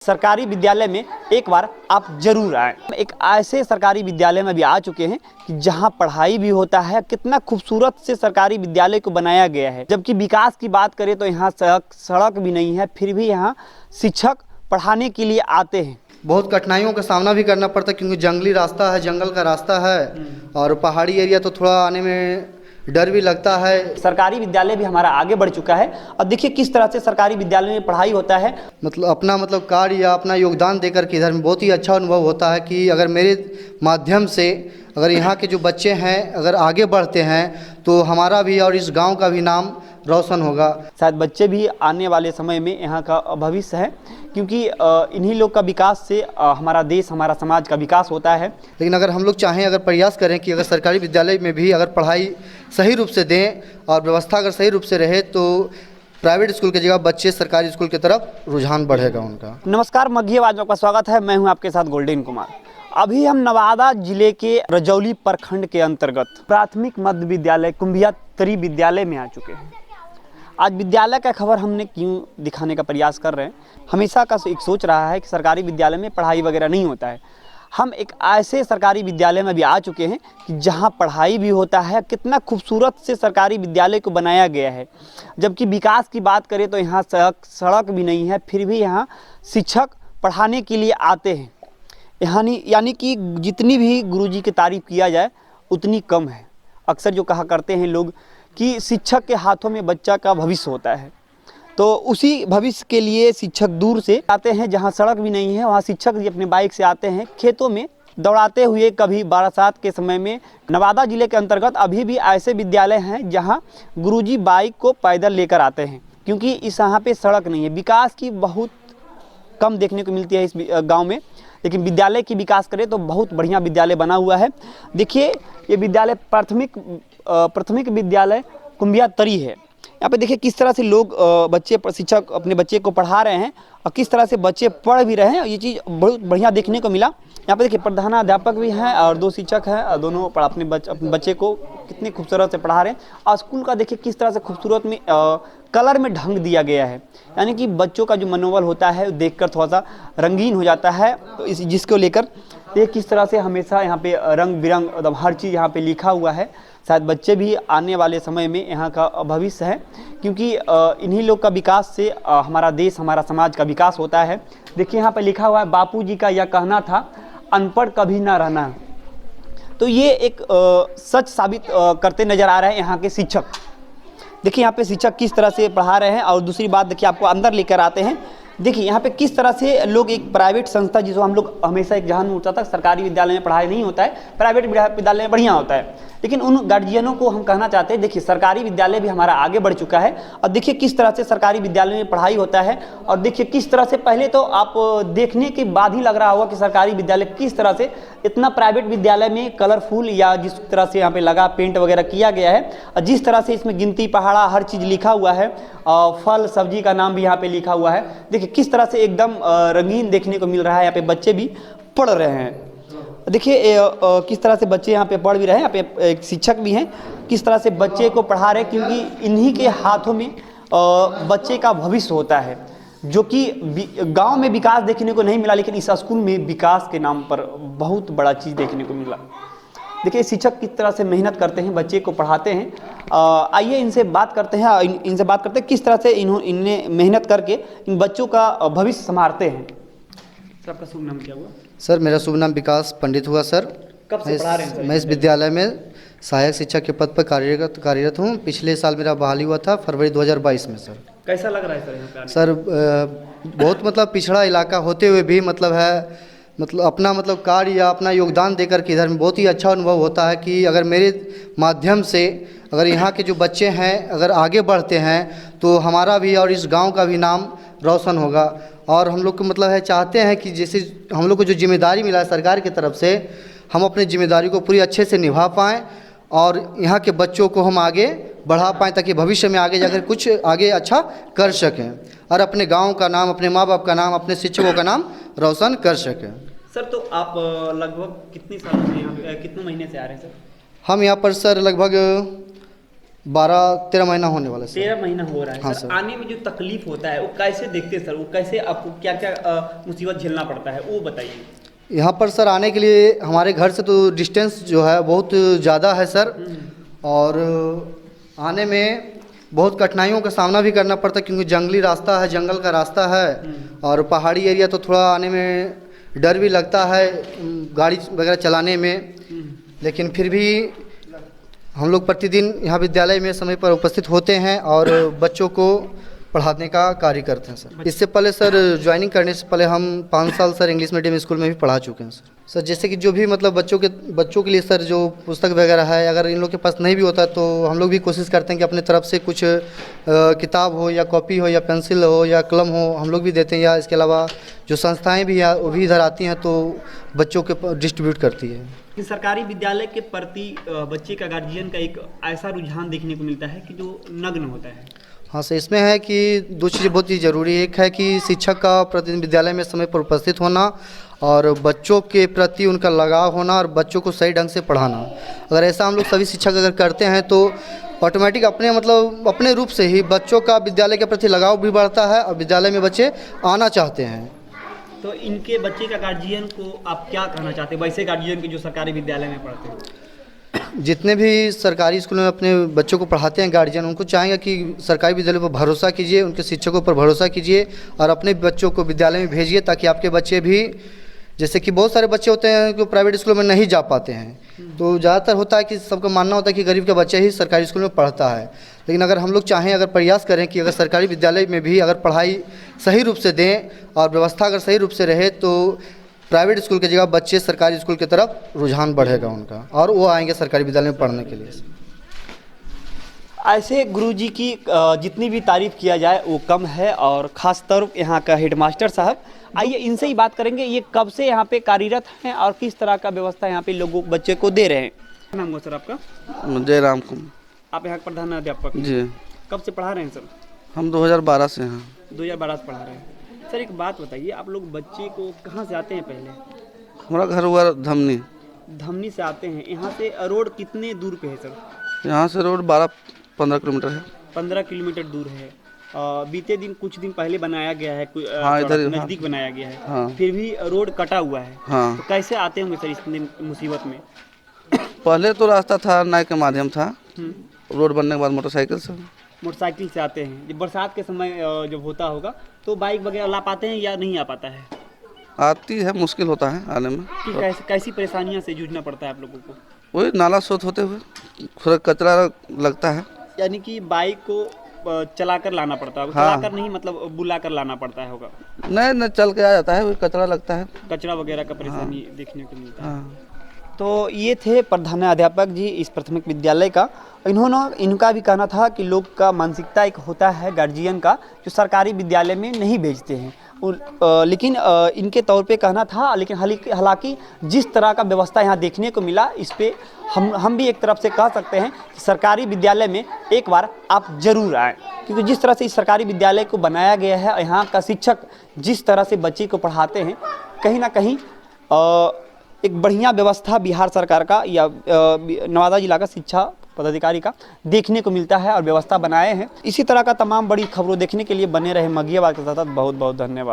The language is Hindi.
सरकारी विद्यालय में एक बार आप जरूर आएं। एक ऐसे सरकारी विद्यालय में भी आ चुके हैं कि जहां पढ़ाई भी होता है। कितना खूबसूरत से सरकारी विद्यालय को बनाया गया है। जबकि विकास की बात करें तो यहाँ सड़क भी नहीं है, फिर भी यहाँ शिक्षक पढ़ाने के लिए आते हैं। बहुत कठिनाइयों का सामना भी करना पड़ता है क्योंकि जंगली रास्ता है, जंगल का रास्ता है और पहाड़ी एरिया तो थोड़ा आने में डर भी लगता है। सरकारी विद्यालय भी हमारा आगे बढ़ चुका है और देखिए किस तरह से सरकारी विद्यालय में पढ़ाई होता है। अपना कार्य या अपना योगदान देकर के इधर में बहुत ही अच्छा अनुभव होता है कि अगर मेरे माध्यम से अगर यहाँ के जो बच्चे हैं अगर आगे बढ़ते हैं तो हमारा भी और इस गांव का भी नाम रोशन होगा। शायद बच्चे भी आने वाले समय में यहाँ का भविष्य है, क्योंकि इन्हीं लोग का विकास से हमारा देश, हमारा समाज का विकास होता है। लेकिन अगर हम लोग चाहें, अगर प्रयास करें कि अगर सरकारी विद्यालय में भी अगर पढ़ाई सही रूप से दें और व्यवस्था अगर सही रूप से रहे तो प्राइवेट स्कूल की जगह बच्चे सरकारी स्कूल की तरफ रुझान बढ़ेगा उनका। नमस्कार, मघी आवाज में आपका स्वागत है। मैं हूं आपके साथ गोल्डन कुमार। अभी हम नवादा जिले के रजौली प्रखंड के अंतर्गत प्राथमिक मध्य विद्यालय कुंभिया तरी विद्यालय में आ चुके हैं। आज विद्यालय का खबर हमने क्यों दिखाने का प्रयास कर रहे हैं, हमेशा का एक सोच रहा है कि सरकारी विद्यालय में पढ़ाई वगैरह नहीं होता है। हम एक ऐसे सरकारी विद्यालय में भी आ चुके हैं कि जहां पढ़ाई भी होता है। कितना खूबसूरत से सरकारी विद्यालय को बनाया गया है। जबकि विकास की बात करें तो यहाँ सड़क भी नहीं है, फिर भी यहाँ शिक्षक पढ़ाने के लिए आते हैं। यानी कि जितनी भी गुरुजी की तारीफ किया जाए उतनी कम है। अक्सर जो कहा करते हैं लोग कि शिक्षक के हाथों में बच्चा का भविष्य होता है, तो उसी भविष्य के लिए शिक्षक दूर से आते हैं। जहां सड़क भी नहीं है वहां शिक्षक भी अपने बाइक से आते हैं, खेतों में दौड़ाते हुए। कभी बरसात के समय में नवादा जिले के अंतर्गत अभी भी ऐसे विद्यालय हैं जहां गुरुजी बाइक को पैदल लेकर आते हैं, क्योंकि इस यहाँ पे सड़क नहीं है। विकास की बहुत कम देखने को मिलती है इस गाँव में, लेकिन विद्यालय की विकास करें तो बहुत बढ़िया विद्यालय बना हुआ है। देखिए ये विद्यालय प्राथमिक विद्यालय कुंभिया तरी है। यहाँ पे देखिए किस तरह से लोग शिक्षक अपने बच्चे को पढ़ा रहे हैं और किस तरह से बच्चे पढ़ भी रहे हैं। ये चीज़ बहुत बढ़िया देखने को मिला। यहाँ पे देखिए प्रधानाध्यापक भी हैं और दो शिक्षक हैं और दोनों अपने बच्चे को कितनी खूबसूरत से पढ़ा रहे हैं। और स्कूल का देखिए किस तरह से खूबसूरत में कलर में ढंग दिया गया है, यानी कि बच्चों का जो मनोबल होता है देखकर थोड़ा सा रंगीन हो जाता है। तो जिसको लेकर ये किस तरह से हमेशा यहाँ पे रंग बिरंग मतलब हर चीज़ यहाँ पे लिखा हुआ है। शायद बच्चे भी आने वाले समय में यहाँ का भविष्य है, क्योंकि इन्हीं लोग का विकास से हमारा देश, हमारा समाज का विकास होता है। देखिए यहाँ पे लिखा हुआ है, बापूजी का यह कहना था अनपढ़ कभी ना रहना। तो ये एक सच साबित करते नजर आ रहे हैं यहाँ के शिक्षक। देखिए यहाँ पे शिक्षक किस तरह से पढ़ा रहे हैं। और दूसरी बात देखिए, आपको अंदर लेकर आते हैं। देखिए यहाँ पे किस तरह से लोग एक प्राइवेट संस्था, जिसको हम लोग हमेशा एक जहान में उठता था सरकारी विद्यालय में पढ़ाई नहीं होता है, प्राइवेट विद्यालय में बढ़िया होता है। लेकिन उन गार्जियनों को हम कहना चाहते हैं, देखिए सरकारी विद्यालय भी हमारा आगे बढ़ चुका है और देखिए किस तरह से सरकारी विद्यालय में पढ़ाई होता है। और देखिए किस तरह से, पहले तो आप देखने के बाद ही लग रहा होगा कि सरकारी विद्यालय किस तरह से इतना प्राइवेट विद्यालय में कलरफुल या जिस तरह से यहाँ पे लगा पेंट वगैरह किया गया है और जिस तरह से इसमें गिनती पहाड़ा हर चीज़ लिखा हुआ है और फल सब्जी का नाम भी यहाँ पे लिखा हुआ है। देखिए किस तरह से एकदम रंगीन देखने को मिल रहा है। यहाँ पे बच्चे भी पढ़ रहे हैं। देखिए किस तरह से बच्चे यहाँ पे पढ़ भी रहे हैं। यहाँ पे एक शिक्षक भी हैं, किस तरह से बच्चे को पढ़ा रहे हैं, क्योंकि इन्हीं के हाथों में बच्चे का भविष्य होता है। जो कि गांव में विकास देखने को नहीं मिला, लेकिन इस स्कूल में विकास के नाम पर बहुत बड़ा चीज़ देखने को मिला। देखिए शिक्षक किस तरह से मेहनत करते हैं, बच्चे को पढ़ाते हैं। आइए इनसे बात करते हैं किस तरह से इन्हें मेहनत करके इन बच्चों का भविष्य संभालते हैं। सर आपका शुभ नाम क्या हुआ? सर मेरा शुभ नाम विकास पंडित हुआ। सर कब से पढ़ा रहे हैं? मैं इस विद्यालय में सहायक शिक्षक के पद पर कार्यरत हूँ। पिछले साल मेरा बहाली हुआ था फरवरी 2022 में। सर कैसा लग रहा है सर यहाँ पे? सर बहुत पिछड़ा इलाका होते हुए भी अपना कार्य या अपना योगदान देकर के इधर में बहुत ही अच्छा अनुभव होता है कि अगर मेरे माध्यम से अगर यहाँ के जो बच्चे हैं अगर आगे बढ़ते हैं तो हमारा भी और इस गांव का भी नाम रोशन होगा। और हम लोग को चाहते हैं कि जैसे हम लोग को जो जिम्मेदारी मिला है सरकार की तरफ से, हम अपनी जिम्मेदारी को पूरी अच्छे से निभा पाएँ और यहाँ के बच्चों को हम आगे बढ़ा पाएँ, ताकि भविष्य में आगे जाकर कुछ आगे अच्छा कर सकें और अपने गांव का नाम, अपने माँ बाप का नाम, अपने शिक्षकों का नाम रोशन कर सकें। सर तो आप लगभग कितने सालों से यहाँ पे, कितने महीने से आ रहे हैं सर? हम यहाँ पर सर लगभग 12-13 महीना होने वाला है सर। 13 महीना हो रहा है हाँ सर। सर। आने में जो तकलीफ होता है वो कैसे देखते हैं सर, वो कैसे आपको क्या क्या मुसीबत झेलना पड़ता है वो बताइए। यहाँ पर सर आने के लिए हमारे घर से तो डिस्टेंस जो है बहुत ज़्यादा है सर, और आने में बहुत कठिनाइयों का सामना भी करना पड़ता है क्योंकि जंगली रास्ता है, जंगल का रास्ता है, और पहाड़ी एरिया तो थोड़ा आने में डर भी लगता है गाड़ी वगैरह चलाने में। लेकिन फिर भी हम लोग प्रतिदिन यहाँ विद्यालय में समय पर उपस्थित होते हैं और बच्चों को पढ़ाने का कार्य करते हैं सर। इससे पहले सर ज्वाइनिंग करने से पहले हम 5 साल सर इंग्लिश मीडियम स्कूल में भी पढ़ा चुके हैं सर। जैसे कि जो भी मतलब बच्चों के लिए सर जो पुस्तक वगैरह है, अगर इन लोग के पास नहीं भी होता तो हम लोग भी कोशिश करते हैं कि अपने तरफ से कुछ किताब हो या कॉपी हो या पेंसिल हो या कलम हो हम लोग भी देते हैं, या इसके अलावा जो संस्थाएँ भी हैं वो भी इधर आती हैं तो बच्चों के डिस्ट्रीब्यूट करती है। कि सरकारी विद्यालय के प्रति बच्चे का गार्जियन का एक ऐसा रुझान देखने को मिलता है कि जो नग्न होता है। हाँ सर, इसमें है कि 2 चीज़ें बहुत ही ज़रूरी है। एक है कि शिक्षक का प्रतिदिन विद्यालय में समय पर उपस्थित होना और बच्चों के प्रति उनका लगाव होना और बच्चों को सही ढंग से पढ़ाना। अगर ऐसा हम लोग सभी शिक्षक अगर करते हैं तो ऑटोमेटिक अपने रूप से ही बच्चों का विद्यालय के प्रति लगाव भी बढ़ता है और विद्यालय में बच्चे आना चाहते हैं। तो इनके बच्चे का गार्जियन को आप क्या कहना चाहते हैं, वैसे गार्जियन के जो सरकारी विद्यालय में पढ़ते हैं? जितने भी सरकारी स्कूल में अपने बच्चों को पढ़ाते हैं गार्जियन, उनको चाहेंगे कि सरकारी विद्यालय पर भरोसा कीजिए, उनके शिक्षकों पर भरोसा कीजिए और अपने बच्चों को विद्यालय में भेजिए, ताकि आपके बच्चे भी, जैसे कि बहुत सारे बच्चे होते हैं जो प्राइवेट स्कूलों में नहीं जा पाते हैं, तो ज़्यादातर होता है कि सबका मानना होता है कि गरीब का बच्चा ही सरकारी स्कूल में पढ़ता है। लेकिन अगर हम लोग चाहें, अगर प्रयास करें कि अगर सरकारी विद्यालय में भी अगर पढ़ाई सही रूप से दें और व्यवस्था अगर सही रूप से रहे तो प्राइवेट स्कूल की जगह बच्चे सरकारी स्कूल की तरफ रुझान बढ़ेगा उनका और वो आएंगे सरकारी विद्यालय में पढ़ने के लिए। ऐसे गुरुजी की जितनी भी तारीफ किया जाए वो कम है, और ख़ास तौर यहाँ का हेडमास्टर साहब, आइए इनसे ही बात करेंगे। ये कब से यहाँ पे कार्यरत हैं और किस तरह का व्यवस्था यहाँ पे लोगों बच्चे को दे रहे हैं। क्या नाम हुआ सर आपका? जयराम कुमार। आप यहाँ के प्रधान अध्यापक जी। कब से पढ़ा रहे हैं सर? हम 2012 से हैं। 2012 से पढ़ा रहे हैं सर। एक बात बताइए, आप लोग बच्चे को कहाँ से आते हैं? पहले हमारा घर हुआ धमनी। धमनी से आते हैं। यहाँ से रोड कितने दूर पे है सर? यहाँ से रोड 12-15 किलोमीटर है। 15 किलोमीटर दूर है। बीते दिन कुछ दिन पहले बनाया गया है, हाँ, इधर नज़दीक बनाया गया है। हाँ। फिर भी रोड कटा हुआ है। हाँ। तो कैसे आते होंगे सर इतने मुसीबत में? पहले तो रास्ता था नाव के माध्यम था, रोड बनने के बाद मोटरसाइकिल से। मोटरसाइकिल से आते हैं। जब बरसात के समय जब होता होगा तो बाइक वगैरह ला पाते हैं या नहीं आ पाता है? आती है, मुश्किल होता है आने में। कि कैसी परेशानियां से जूझना पड़ता है आप लोगों को? वही नाला शोध होते हुए थोड़ा कचरा लगता है। यानी कि बाइक को चला कर लाना पड़ता है? हाँ। चला कर नहीं, मतलब बुला कर लाना पड़ता है होगा? नहीं चल के आ जाता है, वही कचरा लगता है। कचरा वगैरह का परेशानी देखने को मिलता है। हाँ। तो ये थे प्रधानाध्यापक जी इस प्राथमिक विद्यालय का। इनका भी कहना था कि लोग का मानसिकता एक होता है गार्जियन का जो सरकारी विद्यालय में नहीं भेजते हैं, लेकिन इनके तौर पे कहना था। लेकिन हालांकि जिस तरह का व्यवस्था यहाँ देखने को मिला, इस पे हम भी एक तरफ से कह सकते हैं कि सरकारी विद्यालय में एक बार आप जरूर आएँ, क्योंकि जिस तरह से इस सरकारी विद्यालय को बनाया गया है, यहाँ का शिक्षक जिस तरह से बच्चे को पढ़ाते हैं, कहीं ना कहीं एक बढ़िया व्यवस्था बिहार सरकार का या नवादा जिला का शिक्षा पदाधिकारी का देखने को मिलता है और व्यवस्था बनाए हैं। इसी तरह का तमाम बड़ी खबरों देखने के लिए बने रहे मगियाबाद के साथ। बहुत बहुत धन्यवाद।